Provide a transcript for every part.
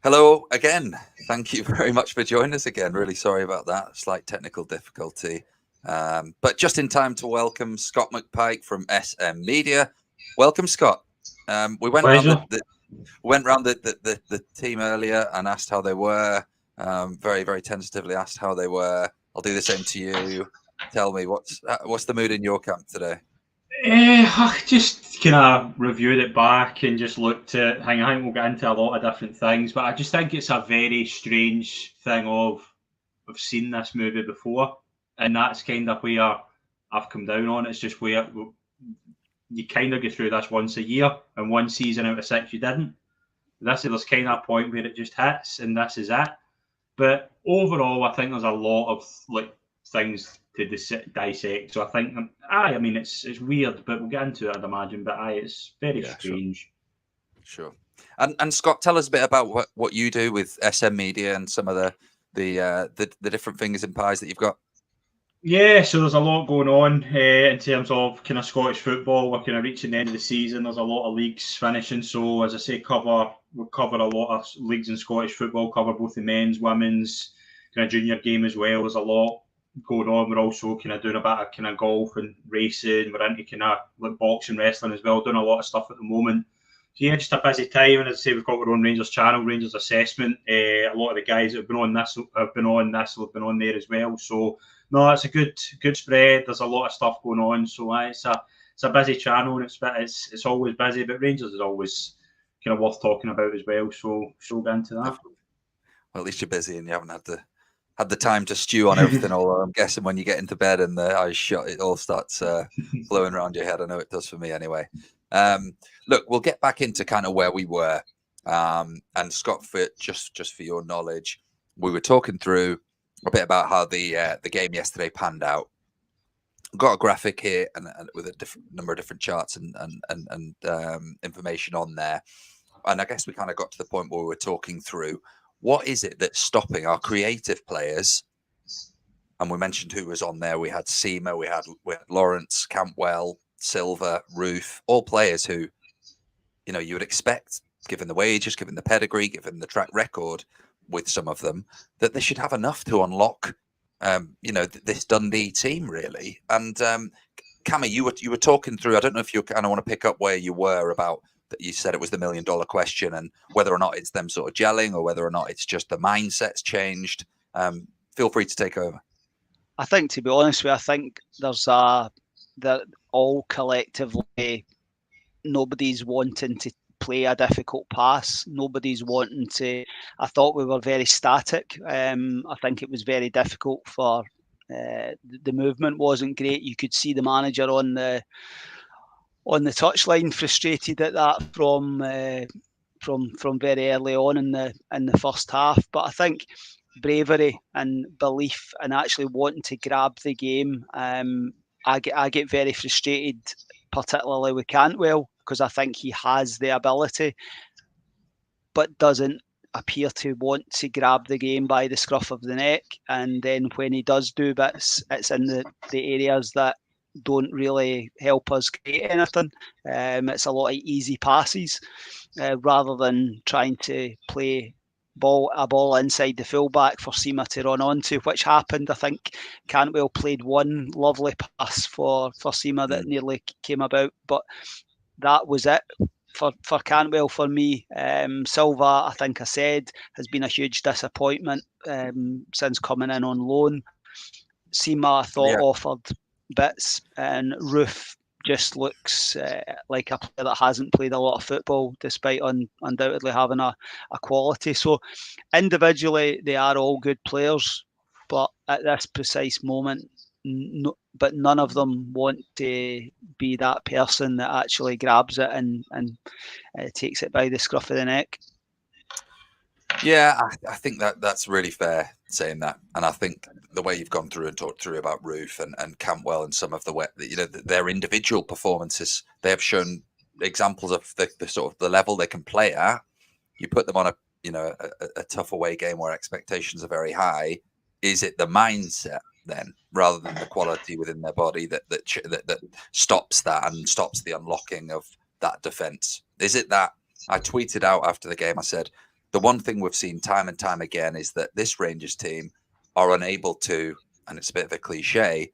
Hello again. Thank you very much for joining us again. Really sorry about that slight technical difficulty. But just in time to welcome Scott McPike from SM Media. Welcome, Scott. We went around Pleasure. the team earlier and asked how they were. Very, very tentatively asked how they were. I'll do the same to you. Tell me what's the mood in your camp today? I just kind of reviewed it back and just looked at. I think we'll get into a lot of different things, but I just think it's a very strange thing of I've seen this movie before, and that's kind of where I've come down on. It's just where you kind of go through this once a year, and one season out of six you didn't. There's kind of a point where it just hits, and this is it. But overall, I think there's a lot of things to dissect. So I think, I mean, it's weird, but we'll get into it, I'd imagine. But it's very strange. Sure. And Scott, tell us a bit about what you do with SM Media and some of the different fingers and pies that you've got. Yeah, so there's a lot going on in terms of kind of Scottish football. We're kind of reaching the end of the season. There's a lot of leagues finishing. So as I say, we cover a lot of leagues in Scottish football. Cover both the men's, women's, kind of junior game as well. There's a lot going on. We're also kind of doing a bit of kind of golf and racing. We're into kind of like boxing, wrestling as well. Doing a lot of stuff at the moment. So yeah, just a busy time. And as I say, we've got our own Rangers channel, Rangers Assessment. A lot of the guys that have been on this have been on there as well. So no, it's a good spread. There's a lot of stuff going on. So it's a busy channel, and it's always busy. But Rangers is always kind of worth talking about as well. So we'll get into that. Well, at least you're busy and you haven't had the time to stew on everything. Although I'm guessing when you get into bed and the eyes shut, it all starts blowing around your head. I know it does for me anyway. Look, we'll get back into kind of where we were. And Scott, for just for your knowledge, we were talking through a bit about how the game yesterday panned out. Got a graphic here and with a different number of different charts and information on there. And I guess we kind of got to the point where we were talking through what is it that's stopping our creative players. And we mentioned who was on there. We had Seema, we had Lawrence, Campwell, Silver, Roof, all players who, you would expect, given the wages, given the pedigree, given the track record with some of them, that they should have enough to unlock, this Dundee team, really. And Cammy, you were talking through, I don't know if you kind of want to pick up where you were about that. You said it was the $1 million question and whether or not it's them sort of gelling or whether or not it's just the mindset's changed. Feel free to take over. I think, to be honest with you, I think there's that all collectively, nobody's wanting to play a difficult pass. Nobody's wanting to. I thought we were very static. I think it was very difficult for the movement wasn't great. You could see the manager on the touchline frustrated at that from very early on in the first half. But I think bravery and belief and actually wanting to grab the game. I get very frustrated, particularly with Cantwell, because I think he has the ability, but doesn't appear to want to grab the game by the scruff of the neck. And then when he does do bits, it's in the areas that don't really help us create anything. It's a lot of easy passes rather than trying to play a ball inside the fullback for Seema to run onto, which happened. I think Cantwell played one lovely pass for Seema that nearly came about, but that was it for Cantwell for me. Silva, I think I said, has been a huge disappointment since coming in on loan. Seema, I thought, offered bits, and Roof just looks like a player that hasn't played a lot of football, despite undoubtedly having a quality. So individually, they are all good players, but at this precise moment, but none of them want to be that person that actually grabs it and takes it by the scruff of the neck. Yeah, I think that's really fair saying that, and I think the way you've gone through and talked through about Roof and Campwell and some of their individual performances, they have shown examples of the sort of the level they can play at. You put them on a tough away game where expectations are very high. Is it the mindset then, rather than the quality within their body that stops that and stops the unlocking of that defense? Is it that I tweeted out after the game? I said, the one thing we've seen time and time again is that this Rangers team are unable to, and it's a bit of a cliche,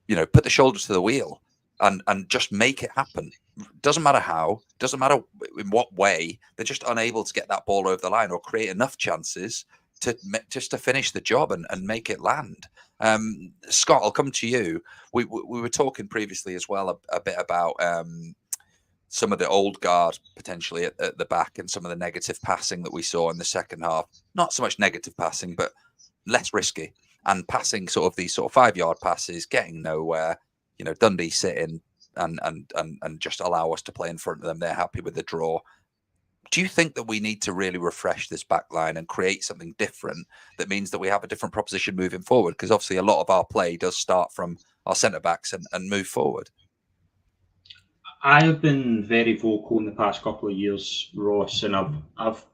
put the shoulders to the wheel and just make it happen. Doesn't matter how, doesn't matter in what way, they're just unable to get that ball over the line or create enough chances to finish the job and make it land. Scott, I'll come to you. We were talking previously as well a bit about some of the old guard potentially at the back and some of the negative passing that we saw in the second half. Not so much negative passing, but less risky and passing sort of these sort of 5-yard passes, getting nowhere. Dundee sitting and just allow us to play in front of them. They're happy with the draw. Do you think that we need to really refresh this back line and create something different that means that we have a different proposition moving forward? Because obviously a lot of our play does start from our centre-backs and move forward. I have been very vocal in the past couple of years, Ross, and I've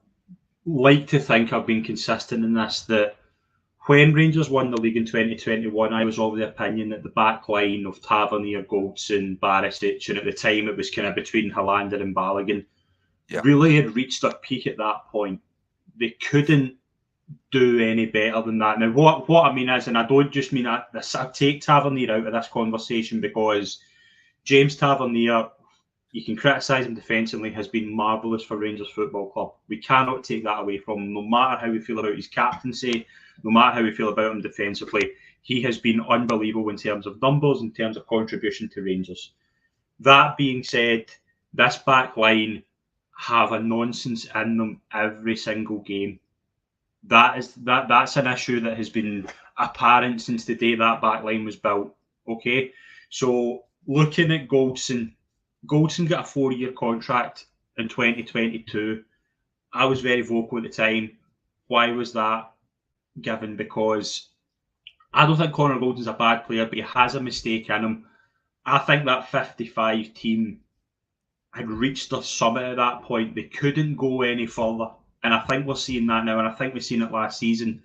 liked to think I've been consistent in this, that when Rangers won the league in 2021, I was of the opinion that the back line of Tavernier, Goldson, Barisic, and at the time it was kind of between Helander and Balogun, really had reached their peak at that point. They couldn't do any better than that. Now, what I mean is, and I don't just mean that, I take Tavernier out of this conversation because James Tavernier, you can criticise him defensively, has been marvellous for Rangers Football Club. We cannot take that away from him. No matter how we feel about his captaincy, no matter how we feel about him defensively, he has been unbelievable in terms of numbers, in terms of contribution to Rangers. That being said, this back line have a nonsense in them every single game. That's an issue that has been apparent since the day that back line was built. Okay, so looking at Goldson got a 4-year contract in 2022. I was very vocal at the time. Why was that given? Because I don't think Connor Goldson's a bad player, but he has a mistake in him. I think that 55 team had reached their summit at that point. They couldn't go any further. And I think we're seeing that now, and I think we've seen it last season.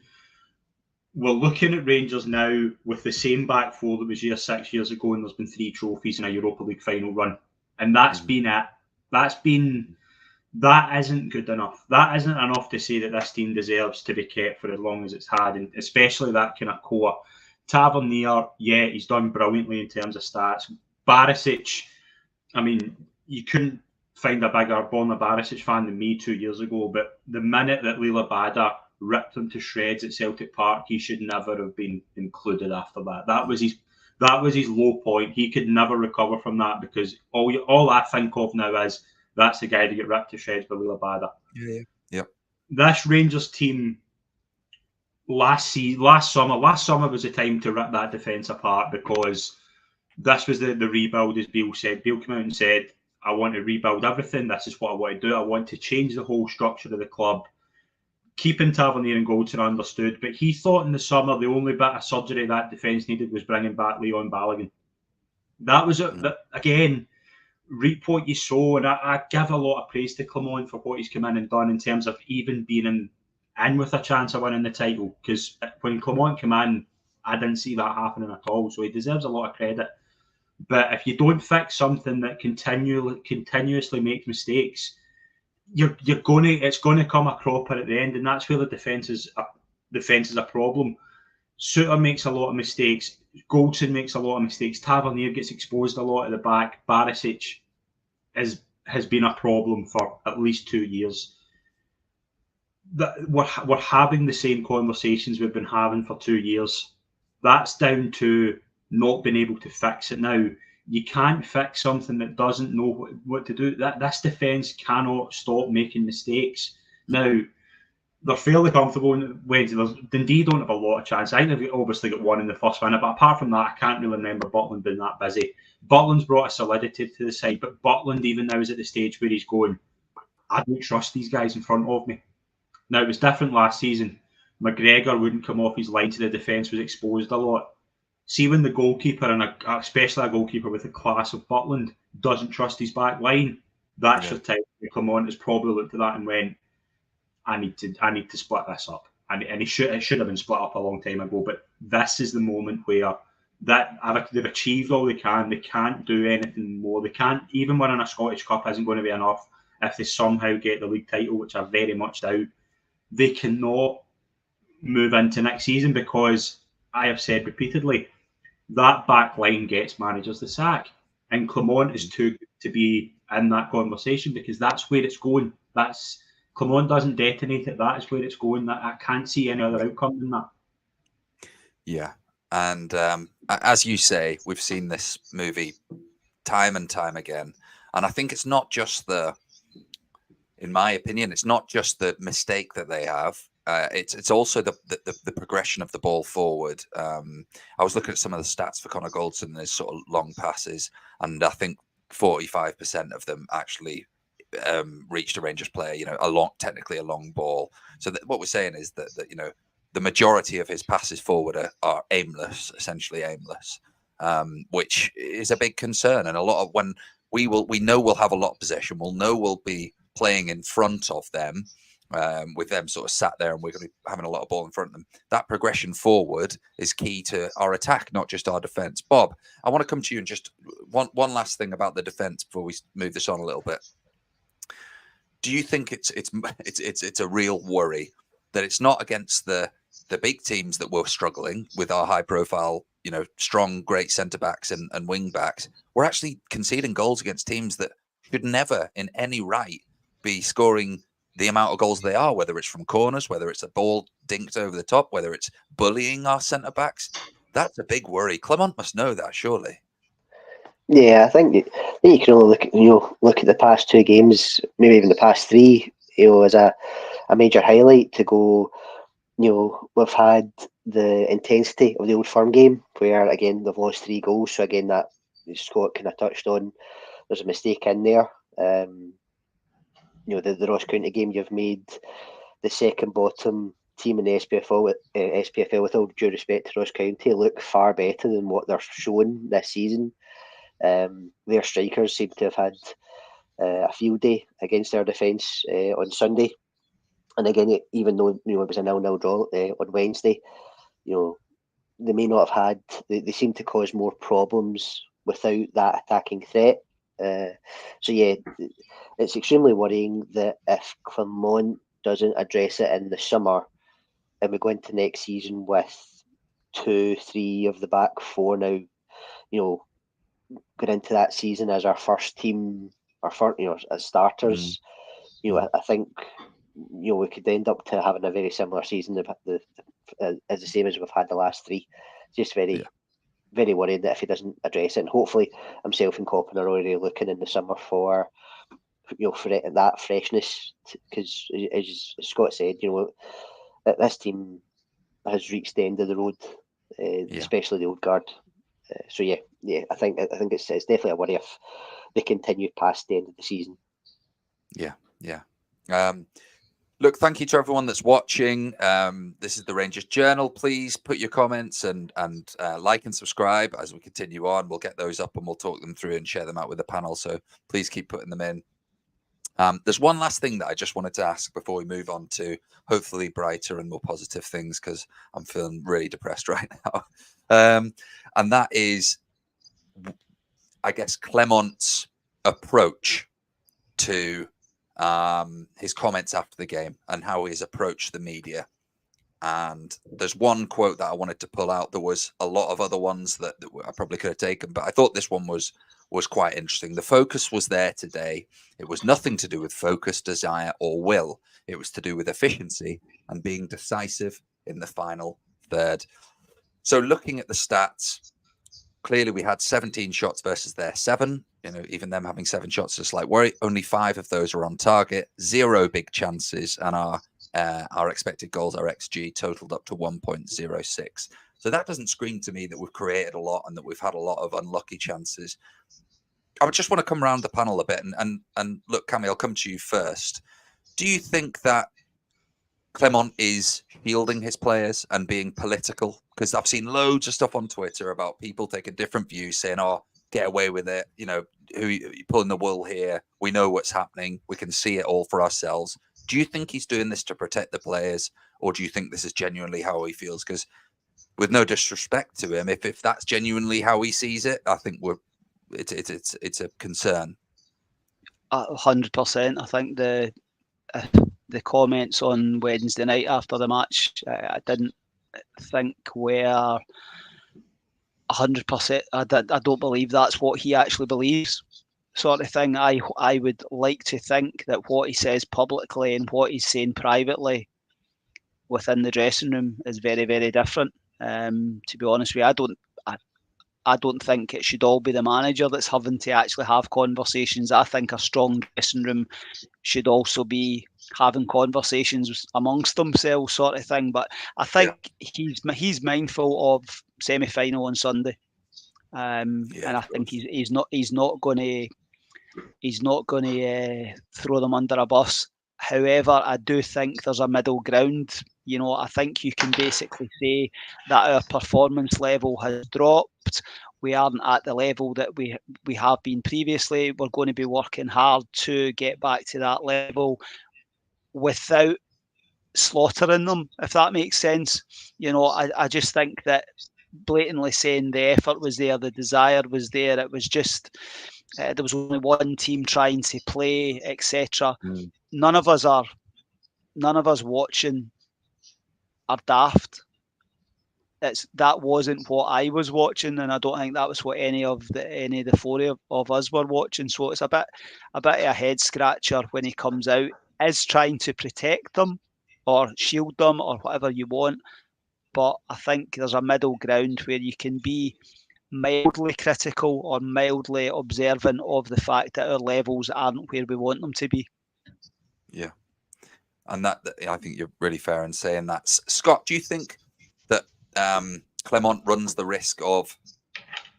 We're looking at Rangers now with the same back four that was here 6 years ago, and there's been 3 trophies in a Europa League final run. And that's been it. That isn't good enough. That isn't enough to say that this team deserves to be kept for as long as it's had, and especially that kind of core. Tavernier, yeah, he's done brilliantly in terms of stats. Barisic, I mean, you couldn't find a bigger Borna Barisic fan than me 2 years ago, but the minute that Lila Bada ripped him to shreds at Celtic Park, he should never have been included after that. That was his low point. He could never recover from that, because all I think of now is that's the guy to get ripped to shreds by Lila Bada. Yeah. This Rangers team last summer was the time to rip that defence apart, because this was the rebuild, as Beale said. Beale came out and said, I want to rebuild everything. This is what I want to do. I want to change the whole structure of the club. Keeping Tavernier and Goldson understood, but he thought in the summer the only bit of surgery that defence needed was bringing back Leon Balogun. That was it. Again, reap what you sow, and I give a lot of praise to Clement for what he's come in and done in terms of even being in with a chance of winning the title, because when Clement came in, I didn't see that happening at all, so he deserves a lot of credit. But if you don't fix something that continuously makes mistakes, it's going to come a cropper at the end, and that's where the defence is a problem. Suter makes a lot of mistakes. Goldson makes a lot of mistakes. Tavernier gets exposed a lot at the back. Barisic has been a problem for at least 2 years. We're having the same conversations we've been having for 2 years. That's down to not being able to fix it now. You can't fix something that doesn't know what to do. This defence cannot stop making mistakes. Now, they're fairly comfortable in Wednesday. Dundee don't have a lot of chance. I think they've obviously got one in the first minute, but apart from that, I can't really remember Butland being that busy. Butland's brought a solidity to the side, but Butland even now is at the stage where he's going, I don't trust these guys in front of me. Now, it was different last season. McGregor wouldn't come off his line, so the defence was exposed a lot. See, when the goalkeeper, and especially a goalkeeper with the class of Butland, doesn't trust his back line, that's your time to come on. Has probably looked at that and went, I need to split this up. And it should have been split up a long time ago. But this is the moment where they've achieved all they can. They can't do anything more. They can't, even winning a Scottish Cup isn't going to be enough if they somehow get the league title, which I very much doubt. they cannot move into next season, because I have said repeatedly that back line gets managers the sack, and Clement is too good to be in that conversation, because that's where it's going. That's Clement doesn't detonate it. That is where it's going. That I can't see any other outcome than that. Yeah, and as you say, we've seen this movie time and time again, and I think it's not just in my opinion, it's not just the mistake that they have. It's also the progression of the ball forward. I was looking at some of the stats for Connor Goldson and his sort of long passes, and I think 45% of them actually reached a Rangers player. Technically a long ball. So what we're saying is that the majority of his passes forward are aimless, essentially aimless, which is a big concern. And a lot of when we know we'll have a lot of possession, we'll be playing in front of them. With them sort of sat there, and we're going to be having a lot of ball in front of them. That progression forward is key to our attack, not just our defence. Bob, I want to come to you and just one last thing about the defence before we move this on a little bit. Do you think it's a real worry that it's not against the big teams that we're struggling with our high profile, strong, great centre backs and wing backs? We're actually conceding goals against teams that should never, in any right, be scoring the amount of goals they are, whether it's from corners, whether it's a ball dinked over the top, whether it's bullying our centre backs. That's a big worry. Clement must know that, surely. Yeah, I think you can only look at the past two games, maybe even the past three, as a major highlight to go. We've had the intensity of the Old Firm game, where again they've lost 3 goals. So again, that Scott kind of touched on, there's a mistake in there. The Ross County game, you've made the second bottom team in the SPFL, with all due respect to Ross County, look far better than what they're showing this season. Their strikers seem to have had a field day against their defence on Sunday, and again, even though it was a 0-0 draw on Wednesday, they may not have had. They seem to cause more problems without that attacking threat. So yeah, it's extremely worrying that if Clement doesn't address it in the summer, and we go into next season with 2-3 of the back 4 now, going into that season as our first team, as starters, I think we could end up to having a very similar season as the same as we've had the last 3. Just very worried that if he doesn't address it, and hopefully himself and Coppin are already looking in the summer for that freshness, because as Scott said, this team has reached the end of the road, especially the old guard. So I think it's definitely a worry if they continue past the end of the season. Look, thank you to everyone that's watching. This is the Rangers Journal. Please put your comments and like and subscribe as we continue on. We'll get those up and we'll talk them through and share them out with the panel. So please keep putting them in. There's one last thing that I just wanted to ask before we move on to hopefully brighter and more positive things, because I'm feeling really depressed right now. And that is, I guess, Clement's approach to his comments after the game and how he's approached the media. And there's one quote that I wanted to pull out. There was a lot of other ones that I probably could have taken, but I thought this one was quite interesting. The focus was there today. It was nothing to do with focus, desire, or will. It was to do with efficiency and being decisive in the final third. So looking at the stats, clearly we had 17 shots versus their 7. Even them having 7 shots is a slight worry. Only 5 of those were on target, 0 big chances, and our expected goals, our XG, totaled up to 1.06. So that doesn't scream to me that we've created a lot and that we've had a lot of unlucky chances. I just want to come around the panel a bit and look, Cammy, I'll come to you first. Do you think that Clement is shielding his players and being political? Because I've seen loads of stuff on Twitter about people taking different views, saying, "Oh, get away with it. Who you pulling the wool here? We know what's happening. We can see it all for ourselves." Do you think he's doing this to protect the players, or do you think this is genuinely how he feels? Because, with no disrespect to him, if that's genuinely how he sees it, I think it's a concern. 100%. I think the comments on Wednesday night after the match, I didn't think were 100%. I don't believe that's what he actually believes, sort of thing. I would like to think that what he says publicly and what he's saying privately within the dressing room is very, very different. To be honest with you, I don't think it should all be the manager that's having to actually have conversations. I think a strong dressing room should also be having conversations amongst themselves, sort of thing. But I think he's mindful of semi-final on Sunday, and I think he's not going to throw them under a bus. However, I do think there's a middle ground. You know, I think you can basically say that our performance level has dropped. We aren't at the level that we have been previously. We're going to be working hard to get back to that level without slaughtering them, if that makes sense. You know, I just think that blatantly saying the effort was there, the desire was there, it was just there was only one team trying to play, etc. None of us watching are daft. That wasn't what I was watching, and I don't think that was what any of the four of us were watching. So it's a bit of a head scratcher when he comes out, is trying to protect them or shield them or whatever you want. But I think there's a middle ground where you can be mildly critical or mildly observant of the fact that our levels aren't where we want them to be. Yeah. And that I think you're really fair in saying that. Scott, do you think that Clement runs the risk of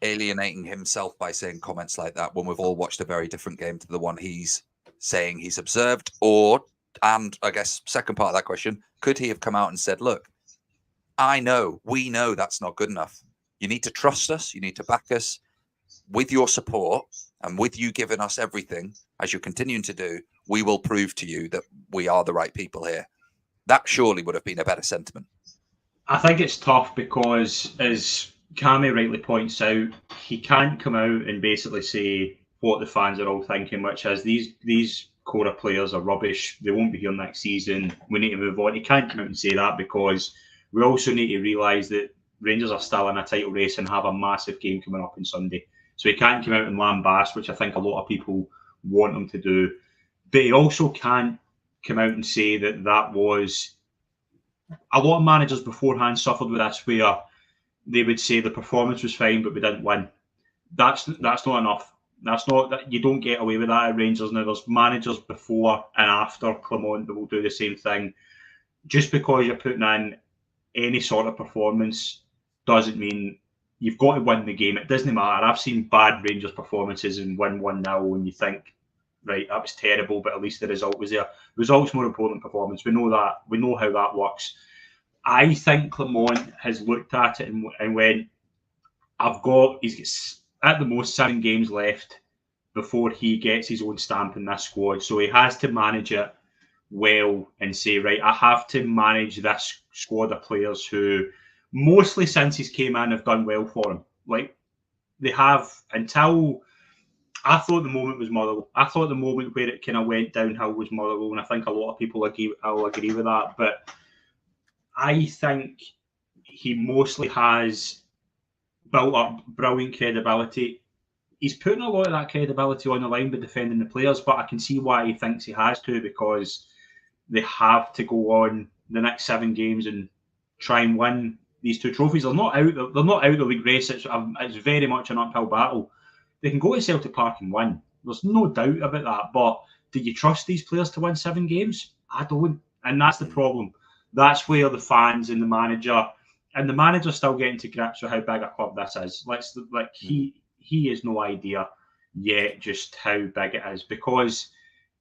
alienating himself by saying comments like that when we've all watched a very different game to the one he's saying he's observed? Or, and I guess second part of that question, could he have come out and said, look, we know that's not good enough. You need to trust us. You need to back us. With your support and with you giving us everything, as you're continuing to do, we will prove to you that we are the right people here. That surely would have been a better sentiment. I think it's tough because, as Cammy rightly points out, he can't come out and basically say what the fans are all thinking, which is these Cora players are rubbish. They won't be here next season. We need to move on. He can't come out and say that because we also need to realise that Rangers are still in a title race and have a massive game coming up on Sunday. So he can't come out and lambast, which I think a lot of people want him to do. But he also can't come out and say that was... A lot of managers beforehand suffered with this, where they would say the performance was fine, but we didn't win. That's not enough. That's not, you don't get away with that at Rangers now. There's managers before and after Clement that will do the same thing. Just because you're putting in any sort of performance doesn't mean you've got to win the game. It doesn't matter. I've seen bad Rangers performances and win 1-0 and you think, right, that was terrible, but at least the result was there. Result's more important than performance. We know that. We know how that works. I think Clement has looked at it and went, he's got at the most 7 games left before he gets his own stamp in this squad. So he has to manage it well and say, right, I have to manage this squad of players who mostly since he's came in have done well for him. Like, they have, until I thought the moment was Motherwell. I thought the moment where it kind of went downhill was Motherwell, and I think a lot of people will agree with that. But I think he mostly has built up brilliant credibility. He's putting a lot of that credibility on the line with defending the players, but I can see why he thinks he has to, because they have to go on the next 7 games and try and win these 2 trophies. They're not out of the league race. It's very much an uphill battle. They can go to Celtic Park and win. There's no doubt about that. But do you trust these players to win 7 games? I don't. And that's the problem. That's where the fans and the manager's still getting to grips with how big a club this is. He has no idea yet just how big it is, because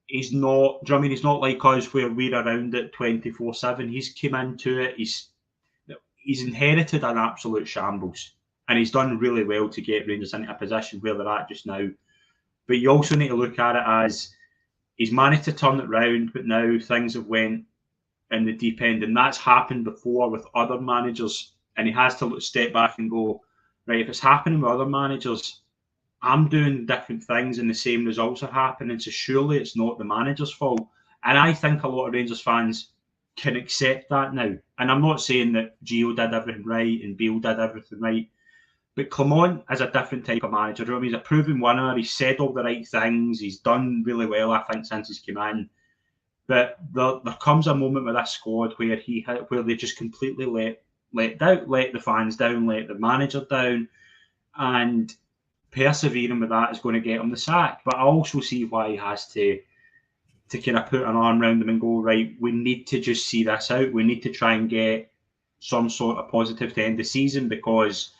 he's not. Do you know what I mean? He's not like us where we're around it 24/7. He's come into it. He's inherited an absolute shambles, and he's done really well to get Rangers into a position where they're at just now. But you also need to look at it as he's managed to turn it round, but now things have went in the deep end, and that's happened before with other managers, and he has to step back and go, right, if it's happening with other managers, I'm doing different things and the same results are happening, so surely it's not the manager's fault. And I think a lot of Rangers fans can accept that now. And I'm not saying that Gio did everything right and Bale did everything right, but Clement is a different type of manager. You know what I mean? He's a proven winner. He's said all the right things. He's done really well, I think, since he's come in. But there comes a moment with this squad where they just completely let the fans down, let the manager down, and persevering with that is going to get him the sack. But I also see why he has to kind of put an arm around them and go, right, we need to just see this out. We need to try and get some sort of positive to end the season, because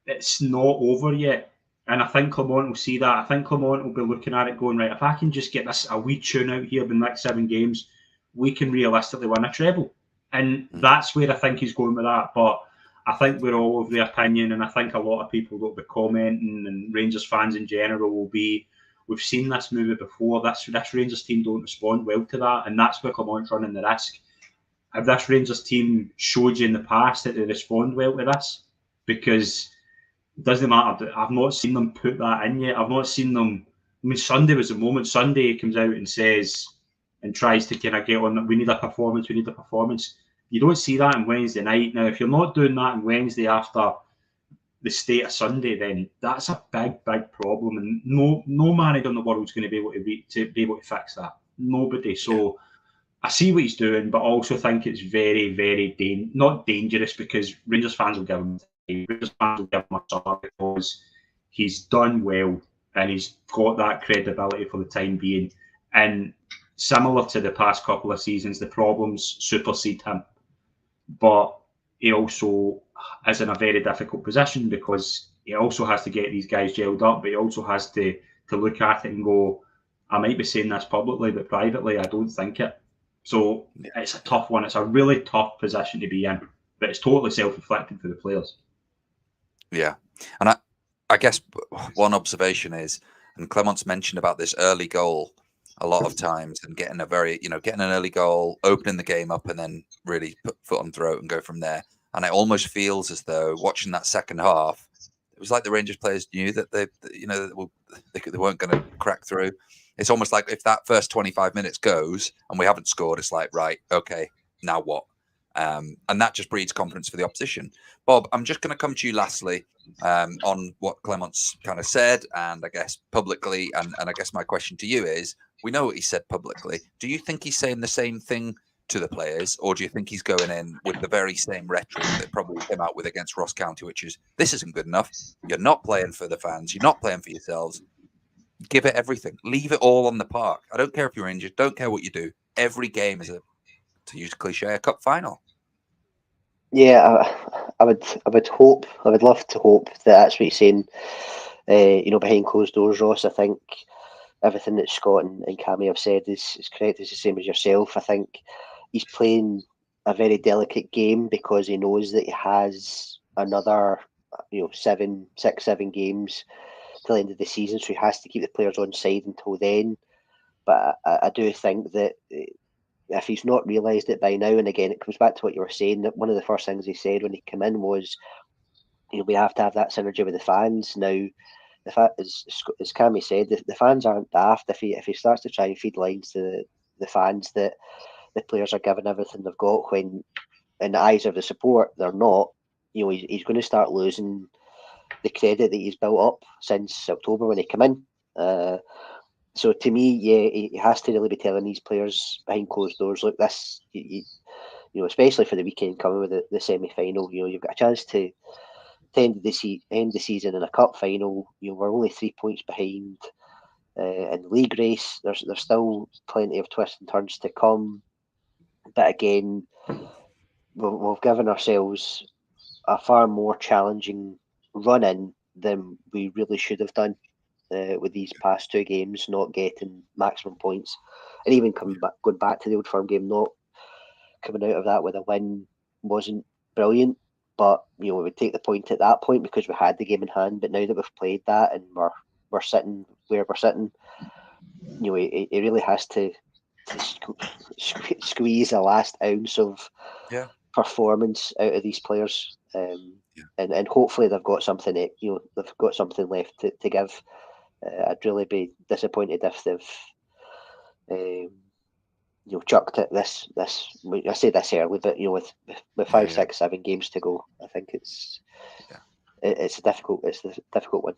it's not over yet. And I think Clement will see that. I think Clement will be looking at it going, right, if I can just get this a wee tune out here in the next 7 games, we can realistically win a treble. And that's where I think he's going with that. But I think we're all of the opinion, and I think a lot of people will be commenting, and Rangers fans in general will be, we've seen this movie before. This Rangers team don't respond well to that, and that's where Clement's running the risk. Have this Rangers team showed you in the past that they respond well to this? Because it doesn't matter. I've not seen them put that in yet. I've not seen them. I mean, Sunday was the moment. Sunday comes out and says and tries to kind of get on. We need a performance. We need a performance. You don't see that on Wednesday night. Now, if you're not doing that on Wednesday after the state of Sunday, then that's a big, big problem. And no manager in the world is going to be able to fix that. Nobody. So I see what he's doing, but I also think it's very, very not dangerous, because Rangers fans will give him. Rangers fans will give him a summer, because he's done well and he's got that credibility for the time being. And similar to the past couple of seasons, the problems supersede him. But he also is in a very difficult position, because he also has to get these guys gelled up, but he also has to look at it and go, I might be saying this publicly, but privately, I don't think it. So it's a tough one. It's a really tough position to be in, but it's totally self-inflicted for the players. Yeah. And I guess one observation is, and Clement's mentioned about this early goal a lot of times, and getting getting an early goal, opening the game up, and then really put foot on throat and go from there. And it almost feels as though watching that second half, it was like the Rangers players knew that they weren't going to crack through. It's almost like if that first 25 minutes goes and we haven't scored, it's like, right, okay, now what? And that just breeds confidence for the opposition. Bob, I'm just going to come to you lastly on what Clement's kind of said, and I guess publicly. And I guess my question to you is, we know what he said publicly. Do you think he's saying the same thing to the players, or do you think he's going in with the very same rhetoric that probably came out with against Ross County, which is, this isn't good enough. You're not playing for the fans. You're not playing for yourselves. Give it everything. Leave it all on the park. I don't care if you're injured. Don't care what you do. Every game is, to use a cliche, a cup final. Yeah, I would hope. I would love to hope that that's what he's saying. Behind closed doors, Ross. I think everything that Scott and Cammy have said is correct. It's the same as yourself. I think he's playing a very delicate game, because he knows that he has another, 7 games till the end of the season, so he has to keep the players on side until then. But I do think that if he's not realised it by now, and again, it comes back to what you were saying, that one of the first things he said when he came in was, we have to have that synergy with the fans. Now, the fact is, as Cammy said, the fans aren't daft. If he starts to try and feed lines to the fans that the players are giving everything they've got, when in the eyes of the support they're not, he's going to start losing the credit that he's built up since October when he came in. So to me, he has to really be telling these players behind closed doors, look, this, especially for the weekend coming with the semi-final, you've got a chance to end the season in a cup final. We're only 3 points behind in the league race. There's still plenty of twists and turns to come. But again, we've given ourselves a far more challenging run-in than we really should have done. With these past 2 games not getting maximum points, and even going back to the Old Firm game, not coming out of that with a win wasn't brilliant, but we would take the point at that point because we had the game in hand. But now that we've played that and we're sitting where we're sitting, it really has to squeeze a last ounce of performance out of these players, and hopefully they've got something they've got something left to give. I'd really be disappointed if they've chucked it this. I say this early, but with 5, 6, 7 games to go, I think it's a difficult one.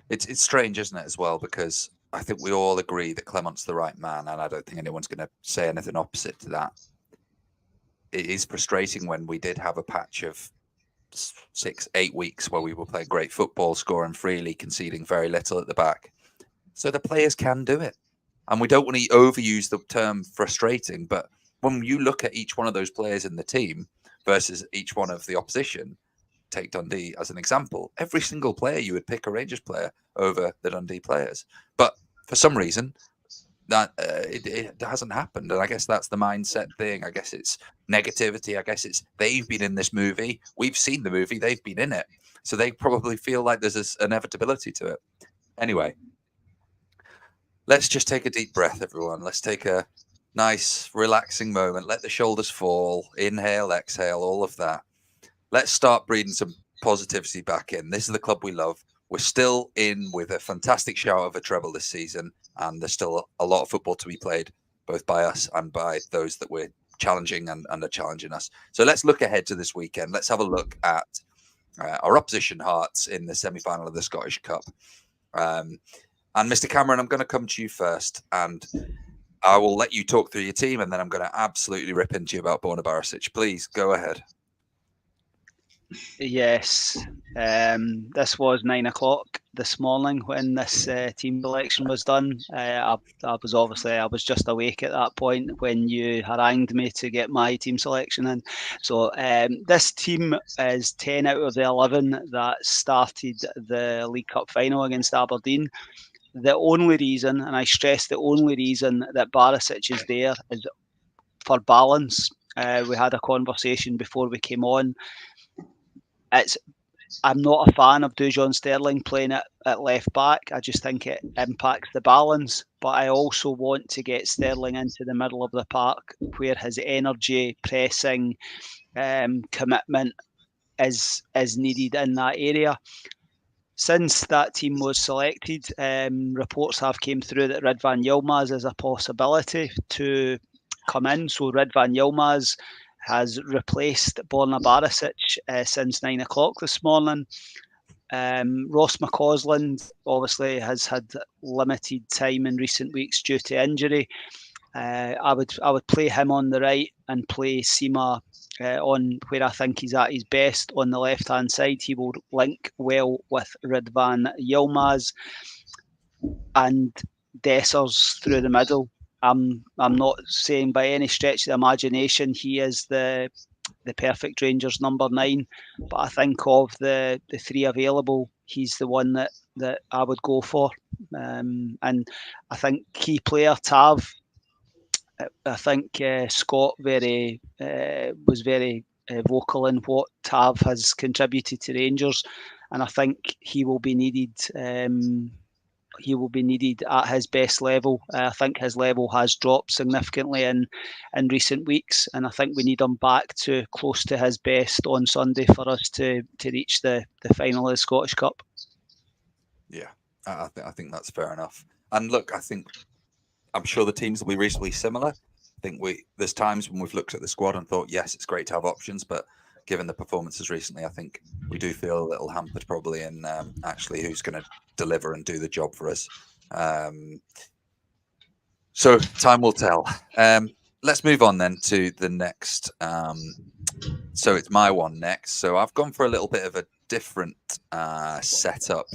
It's strange, isn't it, as well, because I think we all agree that Clement's the right man, and I don't think anyone's going to say anything opposite to that. It is frustrating when we did have a patch of 6, 8 weeks where we were playing great football, scoring freely, conceding very little at the back. So the players can do it. And we don't want to overuse the term frustrating, but when you look at each one of those players in the team versus each one of the opposition, take Dundee as an example, every single player you would pick a Rangers player over the Dundee players. But for some reason, that it hasn't happened. And I guess that's the mindset thing. I guess it's negativity. I guess it's they've been in this movie. We've seen the movie. They've been in it. So they probably feel like there's this inevitability to it. Anyway, let's just take a deep breath, everyone. Let's take a nice, relaxing moment. Let the shoulders fall. Inhale, exhale, all of that. Let's start breathing some positivity back in. This is the club we love. We're still in with a fantastic shout of a treble this season, and there's still a lot of football to be played, both by us and by those that we're challenging and are challenging us. So let's look ahead to this weekend. Let's have a look at our opposition, Hearts, in the semi-final of the Scottish Cup. And Mr. Cameron, I'm going to come to you first, and I will let you talk through your team, and then I'm going to absolutely rip into you about Borna Barisic. Please go ahead. Yes, this was 9 o'clock this morning when this team selection was done. I was just awake at that point when you harangued me to get my team selection in. So this team is 10 out of the 11 that started the League Cup final against Aberdeen. The only reason, and I stress the only reason that Barisic is there is for balance. We had a conversation before we came on. I'm not a fan of Dujon Sterling playing at left back. I just think it impacts the balance. But I also want to get Sterling into the middle of the park where his energy, pressing, commitment is needed in that area. Since that team was selected, reports have came through that Ridvan Yilmaz is a possibility to come in. So Ridvan Yilmaz has replaced Borna Barisic since 9 o'clock this morning. Ross McCausland obviously has had limited time in recent weeks due to injury. I would play him on the right and play Sima on where I think he's at his best on the left hand side. He will link well with Ridvan Yilmaz and Dessers through the middle. I'm not saying by any stretch of the imagination he is the perfect Rangers number 9, but I think of the 3 available, he's the one that I would go for. And I think key player Tav. I think Scott was very vocal in what Tav has contributed to Rangers, and I think he will be needed. He will be needed at his best level. I think his level has dropped significantly in recent weeks, and I think we need him back to close to his best on Sunday for us to reach the final of the Scottish Cup. Yeah, I think that's fair enough. And look, I'm sure the teams will be reasonably similar. I think there's times when we've looked at the squad and thought, yes, it's great to have options, but given the performances recently, I think we do feel a little hampered probably in actually who's going to deliver and do the job for us. So time will tell. Let's move on then to the next. So it's my one next. So I've gone for a little bit of a different setup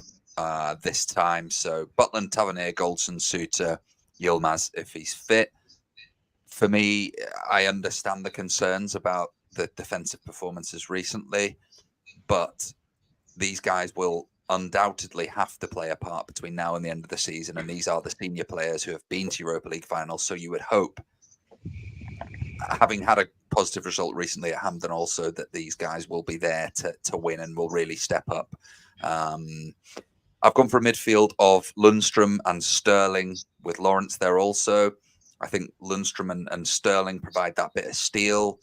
this time. So Butland, Tavernier, Goldson, Suter, Yilmaz if he's fit. For me, I understand the concerns about the defensive performances recently, but these guys will undoubtedly have to play a part between now and the end of the season, and these are the senior players who have been to Europa League finals, so you would hope, having had a positive result recently at Hampden also, that these guys will be there to win and will really step up. I've gone for a midfield of Lundstrom and Sterling with Lawrence there also. I think Lundstrom and Sterling provide that bit of steel.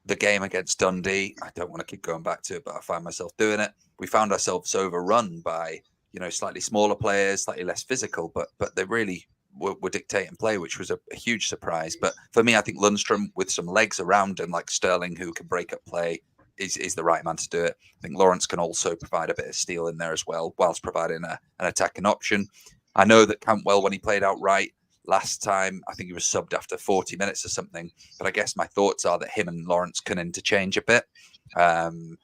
The game against Dundee, I don't want to keep going back to it, but I find myself doing it. We found ourselves overrun by, slightly smaller players, slightly less physical, but they really were dictating play, which was a huge surprise. But for me, I think Lundstrom with some legs around him, like Sterling, who can break up play, is the right man to do it. I think Lawrence can also provide a bit of steel in there as well, whilst providing an attacking option. I know that Cantwell, when he played outright last time, I think he was subbed after 40 minutes or something. But I guess my thoughts are that him and Lawrence can interchange a bit, and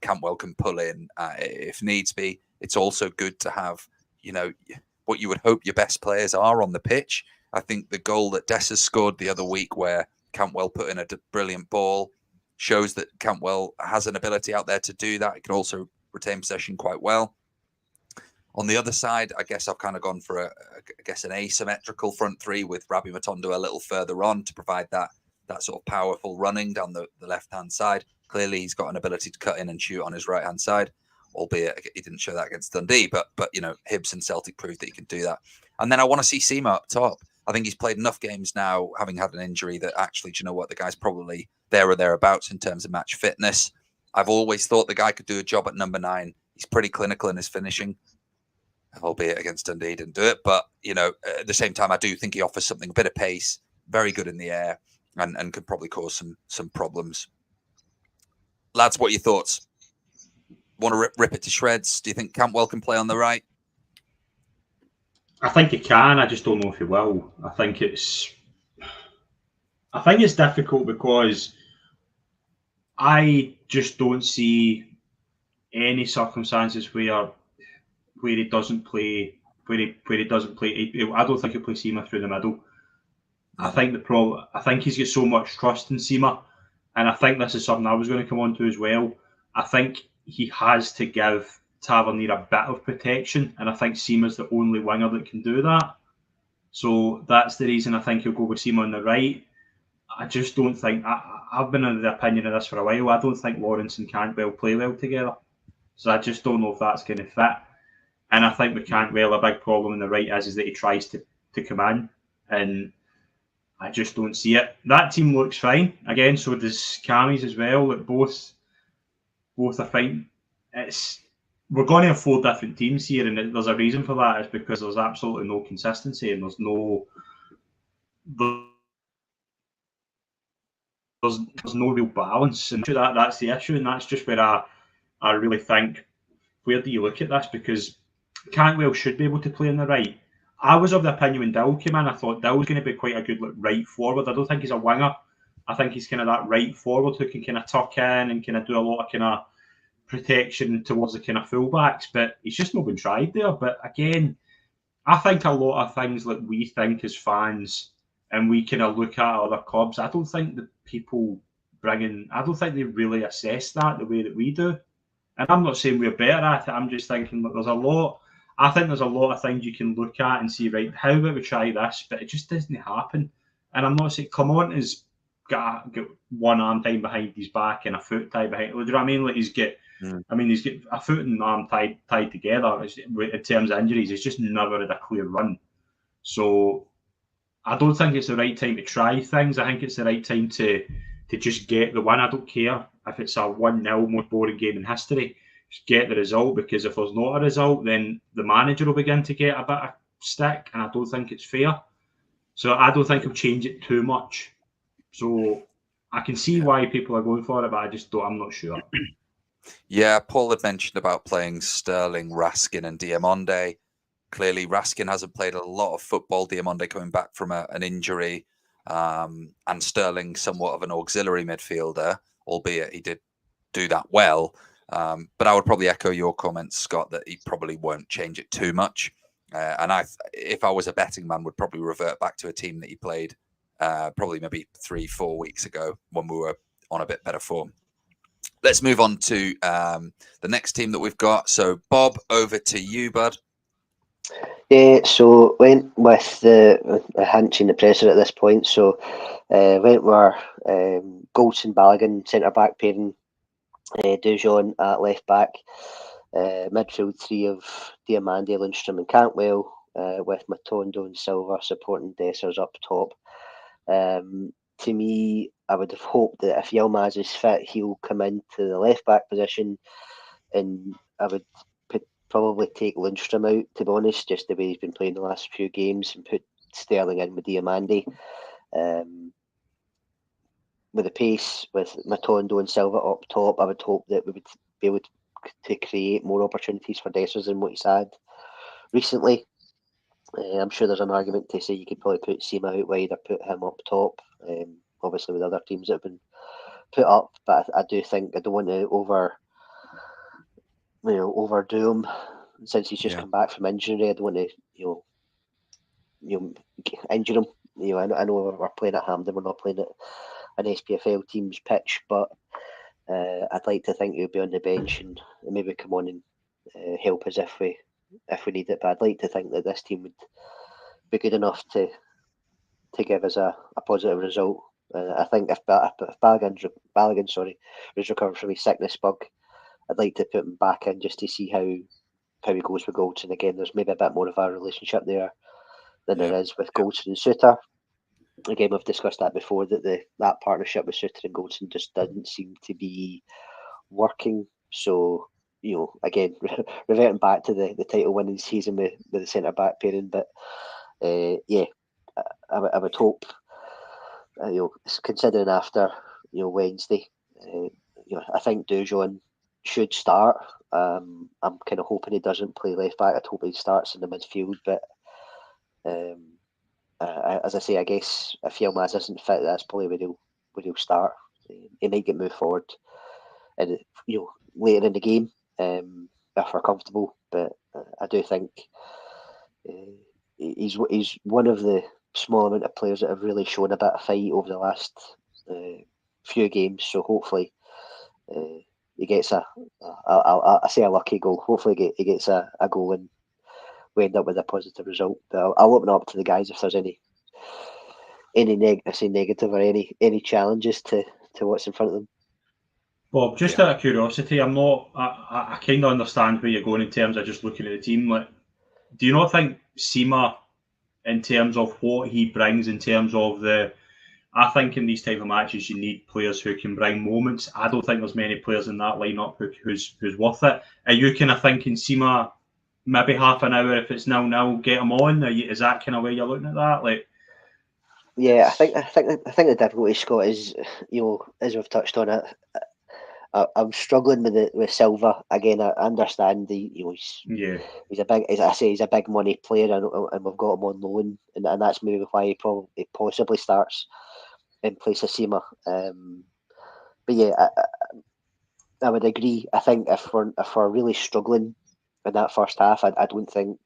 Cantwell can pull in if needs be. It's also good to have, what you would hope your best players are on the pitch. I think the goal that Dessers scored the other week, where Cantwell put in a brilliant ball, shows that Cantwell has an ability out there to do that. He can also retain possession quite well. On the other side, I guess I've kind of gone for an asymmetrical front three with Rabbi Matondo a little further on to provide that sort of powerful running down the left-hand side. Clearly, he's got an ability to cut in and shoot on his right-hand side, albeit he didn't show that against Dundee. But Hibs and Celtic proved that he can do that. And then I want to see Sima up top. I think he's played enough games now, having had an injury, that actually, do you know what? The guy's probably there or thereabouts in terms of match fitness. I've always thought the guy could do a job at number 9. He's pretty clinical in his finishing, albeit against Dundee, he didn't do it. But, at the same time, I do think he offers something, a bit of pace, very good in the air, and could probably cause some problems. Lads, what are your thoughts? Want to rip it to shreds? Do you think Cantwell can play on the right? I think he can. I just don't know if he will. I think it's difficult because I just don't see any circumstances where he doesn't play. I don't think he'll play Sima through the middle. I think I think he's got so much trust in Sima, and I think this is something I was going to come on to as well. I think he has to give Tavernier a bit of protection, and I think Sima's the only winger that can do that. So that's the reason I think he'll go with Sima on the right. I just don't think, I've been of the opinion of this for a while, I don't think Lawrence and Cantwell play well together. So I just don't know if that's going to fit. And I think with Cantwell, a big problem on the right is that he tries to come in, and I just don't see it. That team looks fine. Again, so does Cammy's as well. Both are fine. We're going to have 4 different teams here, and there's a reason for that. It's because there's absolutely no consistency, and there's no real balance. And that's the issue, and that's just where I really think, where do you look at this? Because Cantwell should be able to play on the right. I was of the opinion when Dill came in, I thought Dill was going to be quite a good right forward. I don't think he's a winger. I think he's kind of that right forward who can kind of tuck in and kind of do a lot of kind of protection towards the kind of fullbacks, but he's just not been tried there. But again, I think a lot of things that we think as fans and we kind of look at other clubs, I don't think the people I don't think they really assess that the way that we do. And I'm not saying we're better at it. I'm just thinking that there's a lot of things you can look at and see, right, how about we try this? But it just doesn't happen. And I'm not saying Clement has got one arm tied behind his back and a foot tied behind. Do you know what I mean? Like he's got a foot and arm tied together. In terms of injuries, he's just never had a clear run. So I don't think it's the right time to try things. I think it's the right time to just get the win. I don't care if it's a 1-0 most boring game in history. Just get the result, because if there's not a result, then the manager will begin to get a bit of stick, and I don't think it's fair. So I don't think he'll change it too much. So I can see why people are going for it, but I'm not sure. Yeah, Paul had mentioned about playing Sterling, Raskin and Diamonde. Clearly, Raskin hasn't played a lot of football. Diamonde coming back from an injury, and Sterling somewhat of an auxiliary midfielder, albeit he did do that well. But I would probably echo your comments, Scott, that he probably won't change it too much. And if I was a betting man, would probably revert back to a team that he played probably maybe 3-4 weeks ago when we were on a bit better form. Let's move on to the next team that we've got. So, Bob, over to you, bud. Yeah, so went with a hunch in the presser at this point. So went with our Goldson Balogun centre-back pairing, Dujon at left-back, midfield 3 of Diamande, Lundstrom and Cantwell, with Matondo and Silva supporting Dessers up top. To me, I would have hoped that if Yilmaz is fit, he'll come into the left-back position, and I would probably take Lundstrom out, to be honest, just the way he's been playing the last few games, and put Sterling in with Diamandi. With the pace, with Matondo and Silva up top, I would hope that we would be able to create more opportunities for Dessers than what he's had recently. I'm sure there's an argument to say you could probably put Sima out wide or put him up top. Obviously, with other teams that have been put up, but I do think I don't want to overdo him since he's just come back from injury. I don't want to injure him. I know we're playing at Hampden, we're not playing at an SPFL team's pitch, but I'd like to think he'll be on the bench and maybe come on and help us if we need it. But I'd like to think that this team would be good enough to give us a positive result. I think if Balogun's recovered from his sickness bug, I'd like to put him back in just to see how he goes with Goldson. Again, there's maybe a bit more of a relationship there than there is with Goldson and Suter. Again, we've discussed that before, that partnership with Suter and Goldson just doesn't seem to be working. So, again, reverting back to the title winning season with the centre back pairing, but I would hope, considering after Wednesday, I think Dujon should start. I'm kind of hoping he doesn't play left back. I'd hope he starts in the midfield, but as I say, I guess if Yilmaz isn't fit, that's probably where he'll start. He might get moved forward, and later in the game if we're comfortable. But I do think he's one of the small amount of players that have really shown a bit of fight over the last few games. So hopefully he gets I say a lucky goal. Hopefully he gets a goal and we end up with a positive result. But I'll open up to the guys if there's any negative or any challenges to what's in front of them. Bob, just out of curiosity, I kind of understand where you're going in terms of just looking at the team. Like, do you not think Sima, in terms of what he brings, in terms of I think in these type of matches you need players who can bring moments. I don't think there's many players in that lineup who's worth it. Are you kind of thinking Sima, maybe half an hour if it's 0-0, get him on? Is that kind of where you're looking at that? Like, yeah, I think the difficulty, Scott, is as we've touched on it. I'm struggling with Silva again. I understand he's a big money player, and we've got him on loan, and that's maybe why he possibly starts in place of Sima. But yeah, I would agree. I think if we're really struggling in that first half, I don't think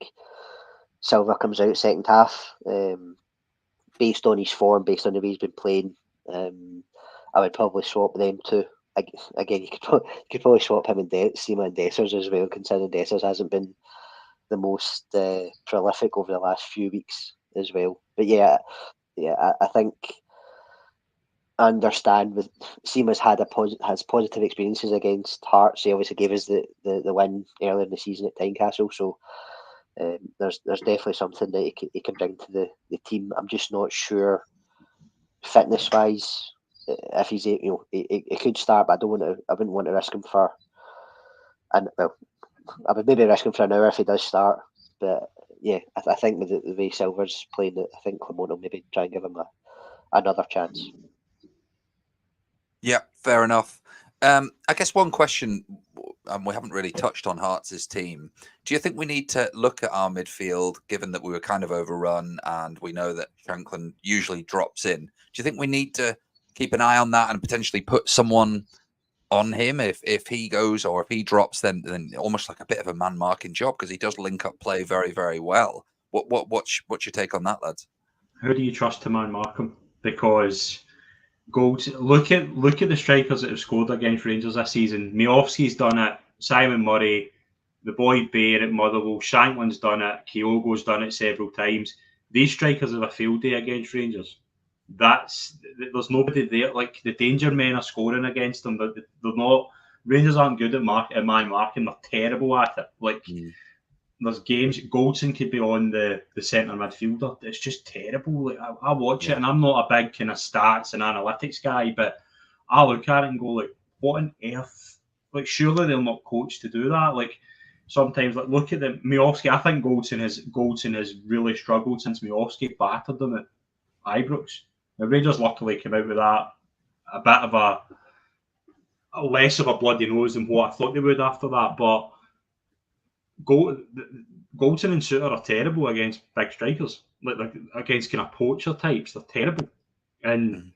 Silva comes out second half. Based on his form, based on the way he's been playing, I would probably swap them two. Again, you could probably swap him and Sima and Dessers as well, considering Dessers hasn't been the most prolific over the last few weeks as well. But yeah, I think I understand with Sima's has positive experiences against Hearts. He obviously gave us the win earlier in the season at Tynecastle, so there's definitely something that he can bring to the team. I'm just not sure fitness wise. If he's he could start, but I wouldn't want to risk him for. And well, I would maybe risk him for an hour if he does start. But yeah, I think with the way Silver's playing, I think Clement will maybe try and give him another chance. Yeah, fair enough. I guess one question, and we haven't really touched on Hearts' team. Do you think we need to look at our midfield, given that we were kind of overrun and we know that Franklin usually drops in? Do you think we need to keep an eye on that and potentially put someone on him if he goes, or if he drops, then almost like a bit of a man marking job, because he does link up play very, very well. What's your take on that, lads? How do you trust to man mark him? Because goals. Look at the strikers that have scored against Rangers this season. Miofsky's done it. Simon Murray, the boy Bear at Motherwell, Shanklin's done it. Kyogo's done it several times. These strikers have a field day against Rangers. There's nobody there. Like, the danger men are scoring against them, but they're not. Rangers aren't good at man marking. They're terrible at it. Like, there's games. Goldson could be on the centre midfielder. It's just terrible. Like, I watch it, and I'm not a big kind of stats and analytics guy, but I look at it and go, like, what on earth? Like, surely they're not coached to do that. Like, sometimes. Like, look at the Miovski. I think Goldson has really struggled since Miovski battered them at Ibrox. The Rangers luckily came out with that a bit of a less of a bloody nose than what I thought they would after that. But Goldson and Suter are terrible against big strikers, like against kind of poacher types. They're terrible, and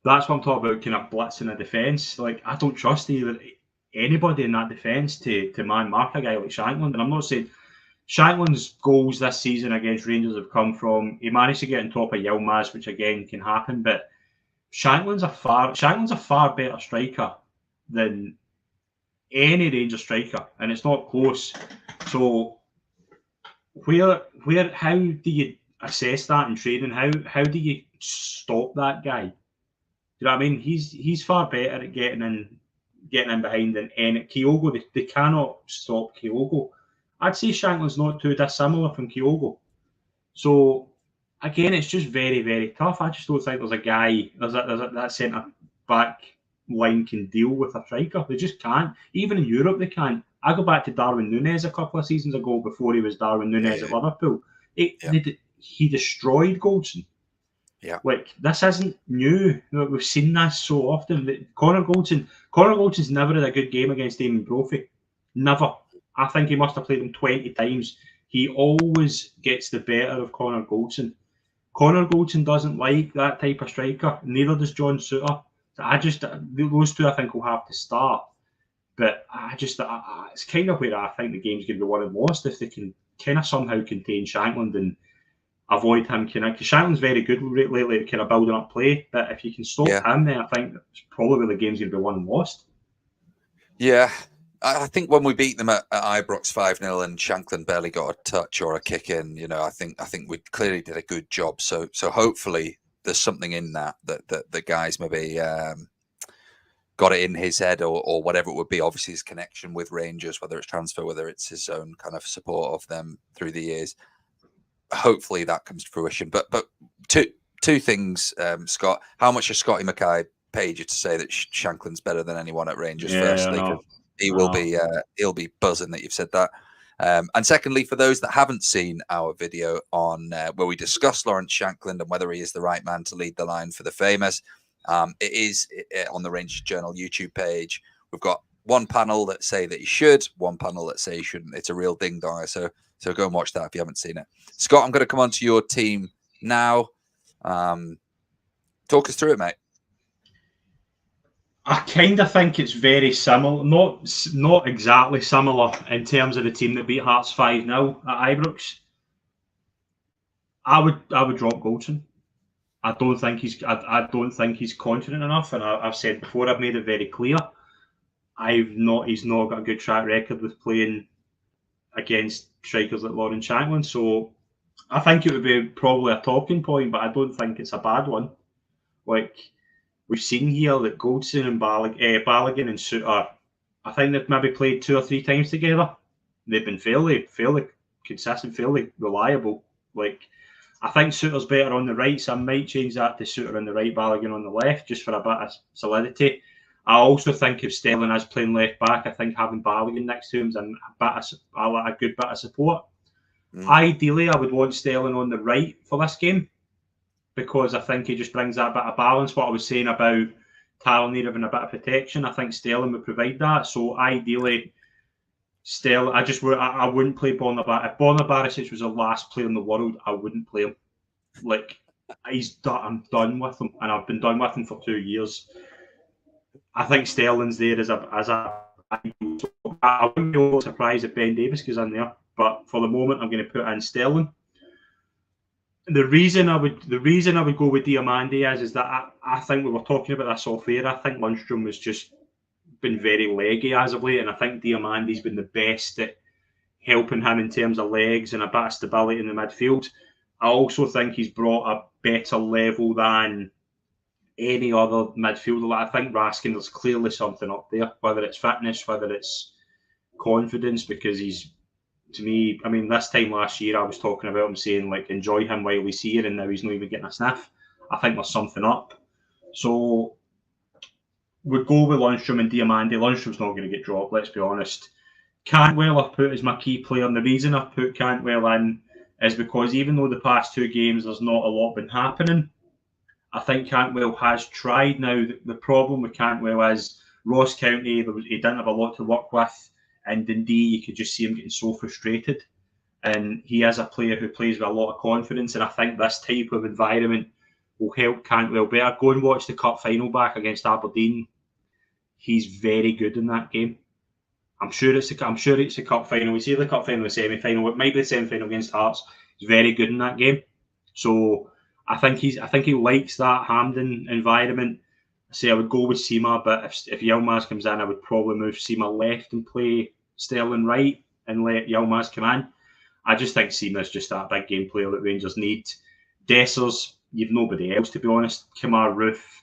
that's what I'm talking about. Kind of blitzing a defence. Like, I don't trust anybody in that defence to man mark a guy like Shankland. And I'm not saying Shankland's goals this season against Rangers have come from he managed to get on top of Yilmaz, which again can happen, but Shankland's a far better striker than any Rangers striker, and it's not close. So how do you assess that in training? How do you stop that guy? Do you know what I mean? He's far better at getting in behind than any Kyogo. They cannot stop Kyogo. I'd say Shankland's not too dissimilar from Kyogo. So again, it's just very, very tough. I just don't think there's a guy that centre back line can deal with a striker. They just can't. Even in Europe, they can't. I go back to Darwin Núñez a couple of seasons ago before he was Darwin Núñez at Liverpool. He destroyed Goldson. Yeah, like this isn't new. We've seen this so often. Connor Goldson's never had a good game against Damien Brophy. Never. I think he must have played him 20 times. He always gets the better of Connor Goldson. Connor Goldson doesn't like that type of striker. Neither does John Suter. Those two I think will have to start. But it's kind of where I think the game's going to be won and lost if they can kind of somehow contain Shankland and avoid him. Because Shankland's very good lately at kind of building up play. But if you can stop him, then I think that's probably where the game's going to be won and lost. Yeah. I think when we beat them at Ibrox 5-0 and Shankland barely got a touch or a kick in, I think we clearly did a good job. So hopefully there's something in that the guys maybe got it in his head or whatever it would be. Obviously his connection with Rangers, whether it's transfer, whether it's his own kind of support of them through the years. Hopefully that comes to fruition. But two things, Scott. How much has Scotty Mackay paid you to say that Shankland's better than anyone at Rangers? Firstly, he will be he'll be buzzing that you've said that. And secondly, for those that haven't seen our video on where we discuss Lawrence Shankland and whether he is the right man to lead the line for the famous, it is on the Rangers Journal YouTube page. We've got one panel that say that he should, one panel that say he shouldn't. It's a real ding donger. So go and watch that if you haven't seen it. Scott, I'm going to come on to your team now. Talk us through it, mate. I kind of think it's very similar, not exactly similar in terms of the team that beat Hearts 5-0 at Ibrox. I would drop Goldson. I don't think he's confident enough, and I've said before, I've made it very clear. He's not got a good track record with playing against strikers like Lawrence Shankland, so I think it would be probably a talking point, but I don't think it's a bad one. Like, we've seen here that Goldson and Balogun and Suter, I think they've maybe played 2 or 3 times together. They've been fairly consistent, fairly reliable. Like, I think Suter's better on the right, so I might change that to Suter on the right, Balogun on the left, just for a bit of solidity. I also think if Sterling is playing left back, I think having Balogun next to him is a good bit of support. Ideally, I would want Sterling on the right for this game, because I think he just brings that bit of balance. What I was saying about Tavernier having a bit of protection, I think Sterling would provide that. So ideally, Sterling, I wouldn't play Borna Barisic. If Borna Barisic was the last player in the world, I wouldn't play him. Like, I'm done with him, and I've been done with him for 2 years. I think Sterling's there as a. I wouldn't be a little surprised if Ben Davies goes in there, but for the moment, I'm going to put in Sterling. The reason I would go with Diamandi is that I think we were talking about this off air. I think Lundstrom has just been very leggy as of late, and I think Diamandi's been the best at helping him in terms of legs and a bit of stability in the midfield. I also think he's brought a better level than any other midfielder. Like, I think Raskin, there's clearly something up there, whether it's fitness, whether it's confidence, because he's, to me, I mean, this time last year I was talking about him saying, like, enjoy him while he's here, and now he's not even getting a sniff. I think there's something up. So we'd go with Lundstrom and Diamandi. Lundstrom's not going to get dropped, let's be honest. Cantwell I've put as my key player, and the reason I've put Cantwell in is because even though the past 2 games there's not a lot been happening, I think Cantwell has tried. Now, the problem with Cantwell is Ross County, he didn't have a lot to work with, and Dundee, you could just see him getting so frustrated. And he is a player who plays with a lot of confidence, and I think this type of environment will help Cantwell better. Go and watch the cup final back against Aberdeen. He's very good in that game. I'm sure it's the cup final. We see the cup final, the semi-final. It might be the semi-final against Hearts. He's very good in that game. So I think he likes that Hampden environment. I would go with Sima, but if Yilmaz comes in, I would probably move Sima left and play Sterling right and let Yilmaz come in. I just think Sima's just that big game player that Rangers need. Dessers, you've nobody else, to be honest. Kamar Roof,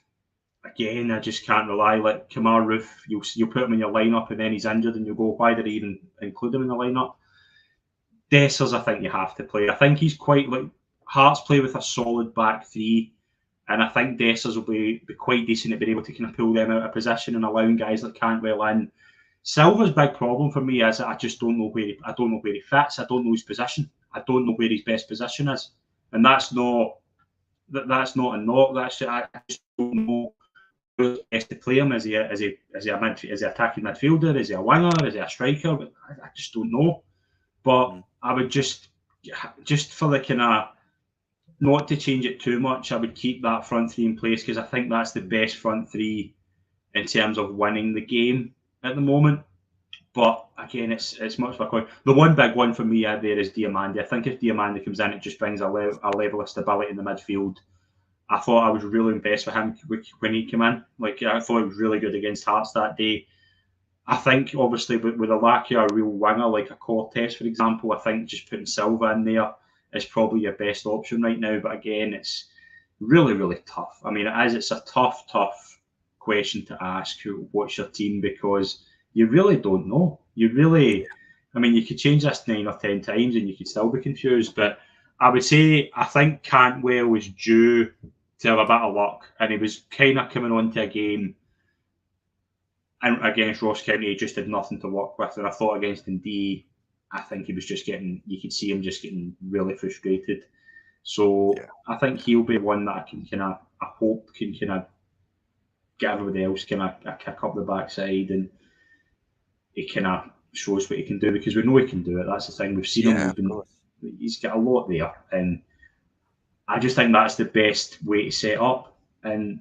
again, I just can't rely. Like Kamar Roof, you'll put him in your lineup and then he's injured and you'll go, why did he even include him in the lineup? Dessers, I think you have to play. I think he's quite like Hearts play with a solid back 3, and I think Dessers will be quite decent at being able to kind of pull them out of position and allowing guys like Cantwell in. Silva's big problem for me is that I just don't know where he fits. I don't know his position. I don't know where his best position is, and that's not a knock. I just don't know where best to play him. Is he attacking midfielder? Is he a winger? Is he a striker? I just don't know. But I would just for the kind of not to change it too much, I would keep that front 3 in place because I think that's the best front 3 in terms of winning the game at the moment. But again, it's much of a coin. The one big one for me out there is Diamandi. I think if Diamandi comes in, it just brings a level of stability in the midfield. I thought I was really impressed with him when he came in. Like I thought he was really good against Hearts that day. I think obviously with a lack of a real winger like a Cortez, for example, I think just putting Silva in there is probably your best option right now. But again, it's really, really tough. I mean, it's a tough question to ask, what's your team, because you really don't know. You could change this 9 or 10 times and you could still be confused. But I would say I think Cantwell was due to have a bit of luck, and he was kind of coming on to a game and against Ross County, he just had nothing to work with. And I thought against Dundee, I think he was just you could see him just getting really frustrated. So I think he'll be one that I hope can kind of get everybody else kind of a kick up the backside, and he kind of shows what he can do, because we know he can do it. That's the thing. We've seen him. He's got a lot there, and I just think that's the best way to set up. And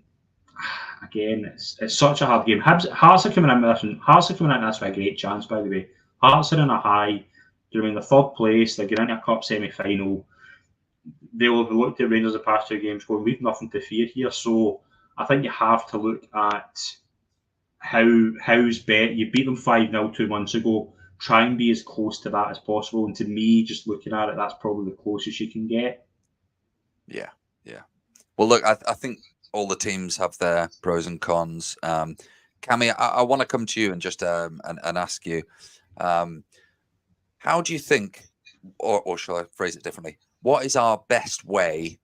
again, it's such a hard game. Hearts are coming in with this with a great chance, by the way. Hearts are in a high. They're in the 3rd place. They're getting into a cup semi-final. They'll have looked at Rangers the past 2 games going, we've nothing to fear here. So I think you have to look at how's bet. You beat them 5-0 2 months ago. Try and be as close to that as possible. And to me, just looking at it, that's probably the closest you can get. Yeah. Well, look, I think all the teams have their pros and cons. Cammy, I want to come to you and just and ask you, how do you think, or shall I phrase it differently? What is our best way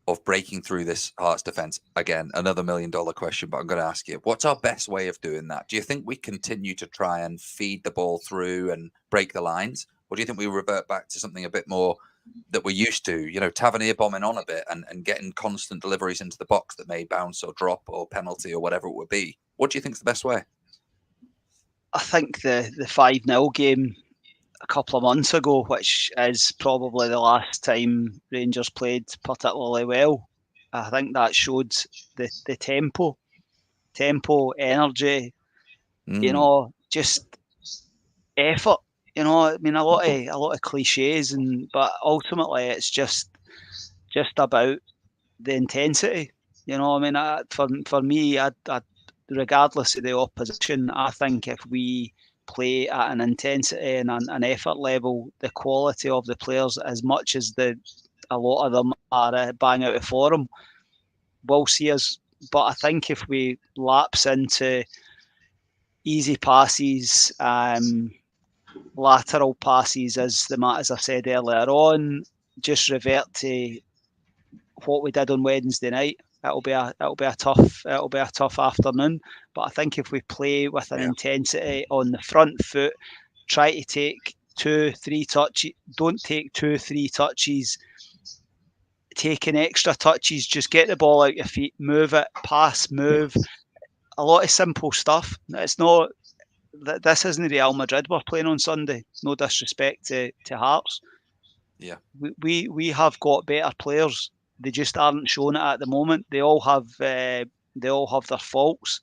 of breaking through this Hearts defence? Again, another $1 million question, but I'm going to ask you, what's our best way of doing that? Do you think we continue to try and feed the ball through and break the lines? Or do you think we revert back to something a bit more that we're used to, Tavernier bombing on a bit and getting constant deliveries into the box that may bounce or drop or penalty or whatever it would be? What do you think is the best way? I think the 5-0 game a couple of months ago, which is probably the last time Rangers played particularly well, I think that showed the tempo, energy, just effort. A lot of cliches, but ultimately it's just about the intensity. For me, I regardless of the opposition, I think if we play at an intensity and an effort level, the quality of the players, as much as a lot of them are bang out of form, will see us. But I think if we lapse into easy passes, lateral passes, as I said earlier on, just revert to what we did on Wednesday night, it'll be a tough afternoon. But I think if we play with an intensity on the front foot, try to take 2-3 touches. Don't take 2-3 touches. Taking extra touches, just get the ball out your feet, move it, pass, move. A lot of simple stuff. It's not. This isn't Real Madrid we're playing on Sunday. No disrespect to Hearts. Yeah, we have got better players. They just aren't showing it at the moment. They all have their faults,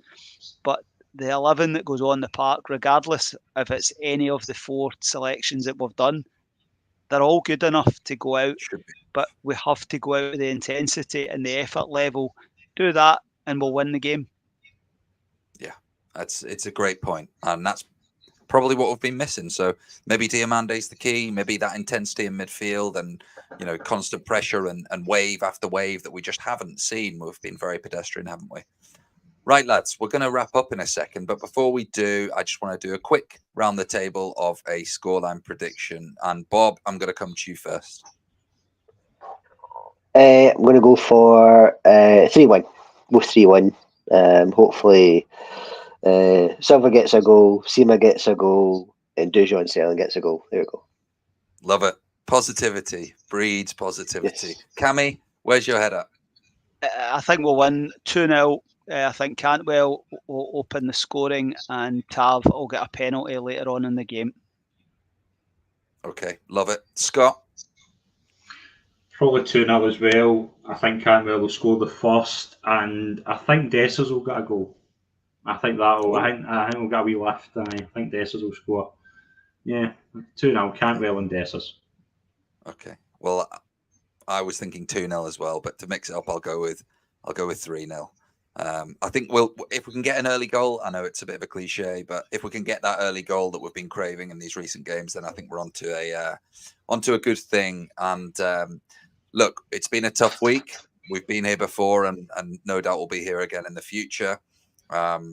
but the 11 that goes on the park, regardless if it's any of the 4 selections that we've done, they're all good enough to go out. should be. But we have to go out with the intensity and the effort level. Do that, and we'll win the game. Yeah, it's a great point, and that's probably what we've been missing. So maybe Diamande's the key, maybe that intensity in midfield and, you know, constant pressure and wave after wave that we just haven't seen. We've been very pedestrian, haven't we? Right, lads, we're going to wrap up in a second. But before we do, I just want to do a quick round the table of a scoreline prediction. And Bob, I'm going to come to you first. I'm going to go for 3-1. Go 3-1. Hopefully, Silva gets a goal, Sima gets a goal, and Dujon Selin gets a goal. There we go. Love it. Positivity breeds positivity. Yes. Cammy, where's your head at? I think we'll win 2-0. I think Cantwell will open the scoring, and Tav will get a penalty later on in the game. Okay, love it. Scott? Probably 2-0 as well. I think Cantwell will score the first, and I think Dessers will get a goal. I think that'll. I think we'll get a wee lift. I think Dessers will score. Yeah, 2-0 Cantwell and Dessers. Okay. Well, I was thinking 2-0 as well, but to mix it up, I'll go with 3-0. I think if we can get an early goal, I know it's a bit of a cliche, but if we can get that early goal that we've been craving in these recent games, then I think we're onto a good thing. And look, it's been a tough week. We've been here before, and no doubt we'll be here again in the future. But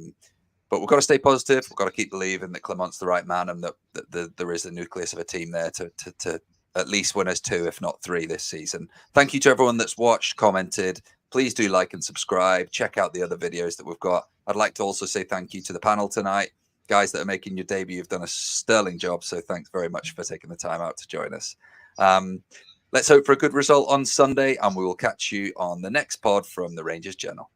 we've got to stay positive. We've got to keep believing that Clement's the right man, and that there is a nucleus of a team there to at least win us 2, if not 3 this season. Thank you to everyone that's watched, commented. Please do like and subscribe. Check out the other videos that we've got. I'd like to also say thank you to the panel tonight. Guys that are making your debut, you've done a sterling job. So thanks very much for taking the time out to join us. Let's hope for a good result on Sunday, and we will catch you on the next pod from the Rangers Journal.